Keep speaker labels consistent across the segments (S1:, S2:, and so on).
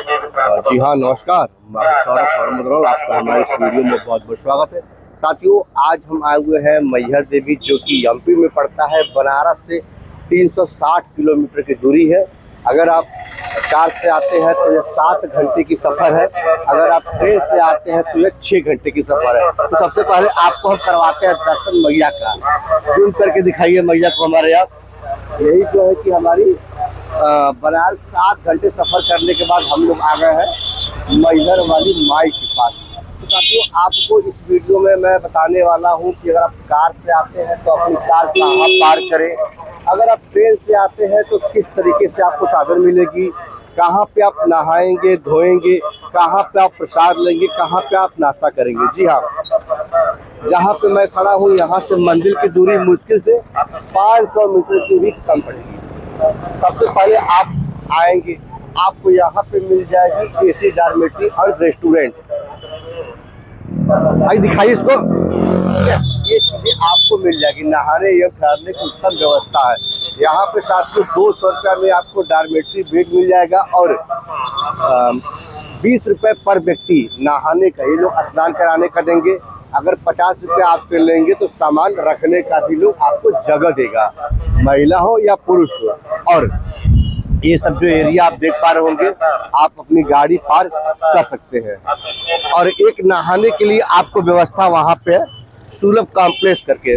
S1: जी हाँ, नमस्कार। मैं सौरभ फॉर्मर, आपका हमारे इस वीडियो में बहुत बहुत स्वागत है। साथियों, आज हम आए हुए हैं मैहर देवी, जो कि एमपी में पड़ता है। बनारस से 360 किलोमीटर की दूरी है। अगर आप कार से आते हैं तो यह 7 घंटे की सफ़र है। अगर आप ट्रेन से आते हैं तो यह 6 घंटे की सफ़र है। तो सबसे पहले आपको हम करवाते हैं दर्शन मैया का। जूम करके दिखाइए मैया को हमारे यहाँ। यही जो है कि हमारी बनारस 7 घंटे सफ़र करने के बाद हम लोग आ गए हैं मैहर वाली माई के पास। तो साथियों, आपको इस वीडियो में मैं बताने वाला हूं कि अगर आप कार से आते हैं तो अपनी कार कहाँ पार्क करें, अगर आप ट्रेन से आते हैं तो किस तरीके से आपको साधन मिलेगी, कहाँ पे आप नहाएंगे धोएंगे, कहाँ पे आप प्रसाद लेंगे, कहाँ पे आप नाश्ता करेंगे। जी हाँ, जहाँ पे मैं खड़ा हूँ यहाँ से मंदिर की दूरी मुश्किल से 500 मीटर की भी कम पड़ेगी। सबसे पहले आप आएंगे, आपको यहाँ पे मिल जाएगी एसी डॉर्मेट्री और रेस्टोरेंट। भाई दिखाइए इसको। ये चीजें आपको मिल जाएगी। नहाने एवं ठहरने की उत्तम व्यवस्था है यहाँ पे। साथ में 200 रुपये में आपको डॉर्मेट्री बेड मिल जाएगा और 20 रुपये पर व्यक्ति नहाने का, ये लोग स्नान कराने का देंगे। अगर 50 रुपये आपसे लेंगे तो सामान रखने का भी लोग आपको जगह देगा, महिला हो या पुरुष हो। और ये सब जो एरिया आप देख पा रहे होंगे, आप अपनी गाड़ी पार्क कर सकते हैं। और एक नहाने के लिए आपको व्यवस्था वहाँ पे है, सुलभ कॉम्प्लेक्स करके।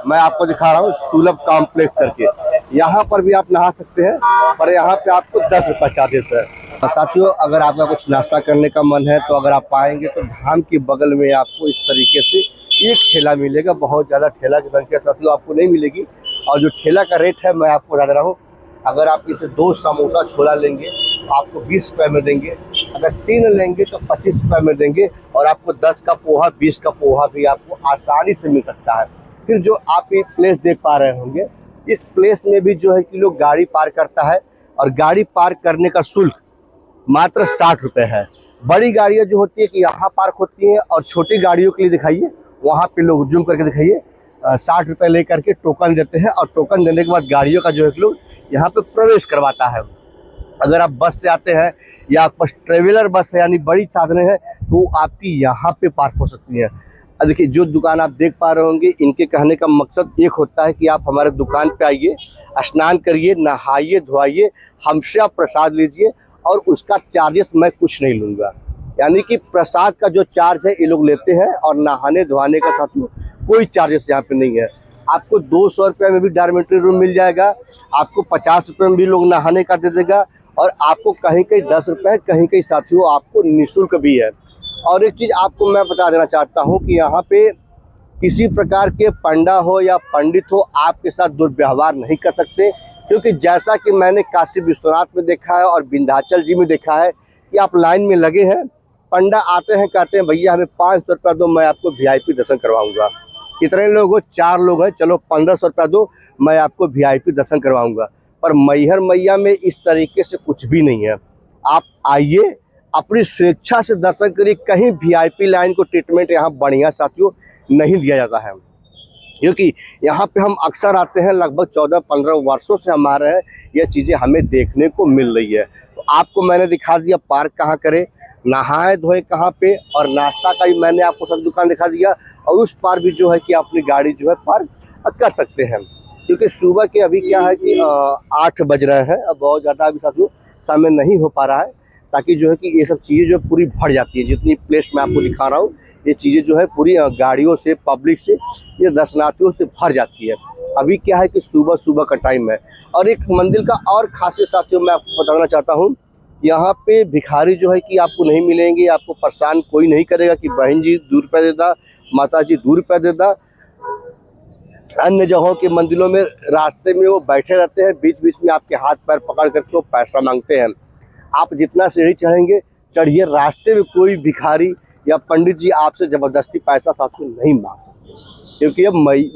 S1: मैं आपको दिखा रहा हूँ सुलभ कॉम्प्लेक्स करके। यहाँ पर भी आप नहा सकते हैं, पर यहाँ पे आपको 10 रुपये चार्जेस है। साथियों, अगर आपका कुछ नाश्ता करने का मन है तो अगर आप आएंगे तो धाम के बगल में आपको इस तरीके से एक ठेला मिलेगा। बहुत ज़्यादा ठेला की संख्या साथियों आपको नहीं मिलेगी। और जो ठेला का रेट है मैं आपको बता दे रहा हूँ। अगर आप इसे 2 समोसा छोला लेंगे तो आपको 20 रुपये में देंगे। अगर 3 लेंगे तो 25 रुपये में देंगे। और आपको 10 का पोहा, 20 का पोहा भी आपको आसानी से मिल सकता है। फिर जो आप ये प्लेस देख पा रहे होंगे, इस प्लेस में भी जो है कि लोग गाड़ी पार्क करता है। और गाड़ी पार्क करने का शुल्क मात्र 60 रुपये है। बड़ी गाड़ियाँ जो होती है कि यहाँ पार्क होती हैं, और छोटी गाड़ियों के लिए दिखाइए, वहाँ पे लोग जूम करके दिखाइए, 60 रुपये ले करके टोकन देते हैं। और टोकन देने के बाद गाड़ियों का जो है कि लोग यहाँ पे प्रवेश करवाता है। अगर आप बस से आते हैं या आपके पास ट्रेवलर बस है यानी बड़ी साधनें हैं तो आपकी यहाँ पे पार्क हो सकती है। देखिए, जो दुकान आप देख पा रहे होंगे, इनके कहने का मकसद एक होता है कि आप हमारे दुकान पे आइए, स्नान करिए, नहाइए धोइए, हमसे आप प्रसाद लीजिए और उसका चार्जेस मैं कुछ नहीं लूँगा। यानी कि प्रसाद का जो चार्ज है ये लोग लेते हैं, और नहाने धोने का साथ में कोई चार्जेस यहाँ पे नहीं है। आपको 200 रुपये में भी डॉर्मेट्री रूम मिल जाएगा, आपको 50 रुपये में भी लोग नहाने का दे देगा, और आपको कहीं कहीं 10 रुपये, कहीं कहीं साथियों आपको निःशुल्क भी है। और एक चीज़ आपको मैं बता देना चाहता हूँ कि यहाँ पे किसी प्रकार के पंडा हो या पंडित हो आपके साथ दुर्व्यवहार नहीं कर सकते। क्योंकि जैसा कि मैंने काशी विश्वनाथ में देखा है और विंध्याचल जी में देखा है कि आप लाइन में लगे हैं, पंडा आते हैं, कहते हैं भैया हमें 500 रुपया दो, मैं आपको वीआईपी दर्शन करवाऊंगा। कितने लोग हो? 4 लोग हैं, चलो 1500 रुपया दो, मैं आपको वीआईपी दर्शन करवाऊंगा। पर मैहर मैया में इस तरीके से कुछ भी नहीं है। आप आइए, अपनी स्वेच्छा से दर्शन करिए। कहीं वीआईपी लाइन को ट्रीटमेंट यहाँ बढ़िया साथियों नहीं दिया जाता है। क्योंकि यहाँ पे हम अक्सर आते हैं, लगभग 14-15 वर्षों से हम आ रहे हैं, यह चीज़ें हमें देखने को मिल रही है। तो आपको मैंने दिखा दिया पार्क कहाँ करें, नहाए धोए कहाँ पे, और नाश्ता का भी मैंने आपको सब दुकान दिखा दिया। और उस पार भी जो है कि अपनी गाड़ी जो है पार्क कर सकते हैं। क्योंकि सुबह के अभी क्या है कि 8 बज रहे हैं, अब बहुत ज़्यादा अभी साथियों समय नहीं हो पा रहा है, ताकि जो है कि ये सब चीज़ें जो पूरी भर जाती है। जितनी प्लेस मैं आपको दिखा रहा हूँ, ये चीज़ें जो है पूरी गाड़ियों से, पब्लिक से, ये दर्शनार्थियों से भर जाती है। अभी क्या है कि सुबह सुबह का टाइम है। और एक मंदिर का और खासियत साथियों मैं आपको बताना चाहता हूँ, यहाँ पे भिखारी जो है कि आपको नहीं मिलेंगे। आपको परेशान कोई नहीं करेगा कि बहन जी 2 रुपये दे दा, माता जी 2 रुपये दे दा। अन्य जगहों के मंदिरों में रास्ते में वो बैठे रहते हैं, बीच बीच में आपके हाथ पैर पकड़ करके वो पैसा मांगते हैं। आप जितना सीढ़ी चढ़ेंगे चढ़िए, रास्ते में कोई भिखारी या पंडित जी आपसे ज़बरदस्ती पैसा साथियों नहीं मांग सकते। क्योंकि यह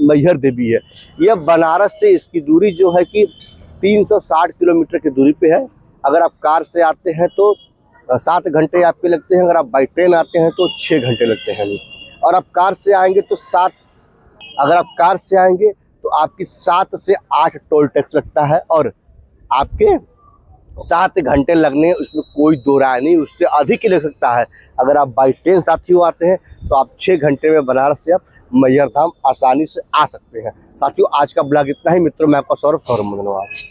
S1: मैहर देवी है। यह बनारस से इसकी दूरी जो है कि 360 किलोमीटर की दूरी पे है। अगर आप कार से आते हैं तो 7 घंटे आपके लगते हैं, अगर आप बाई ट्रेन आते हैं तो 6 घंटे लगते हैं। और आप कार से आएंगे तो अगर आप कार से आएंगे तो आपकी 7 से 8 टोल टैक्स लगता है। और आपके 7 घंटे लगने, उसमें कोई दो राय नहीं, उससे अधिक ही लग सकता है। अगर आप बाई ट्रेन साथियों आते हैं तो आप 6 घंटे में बनारस से आप मैहर धाम आसानी से आ सकते हैं। साथियों आज का ब्लॉग इतना ही। मित्रों मैं आपका सौरभ, धन्यवाद।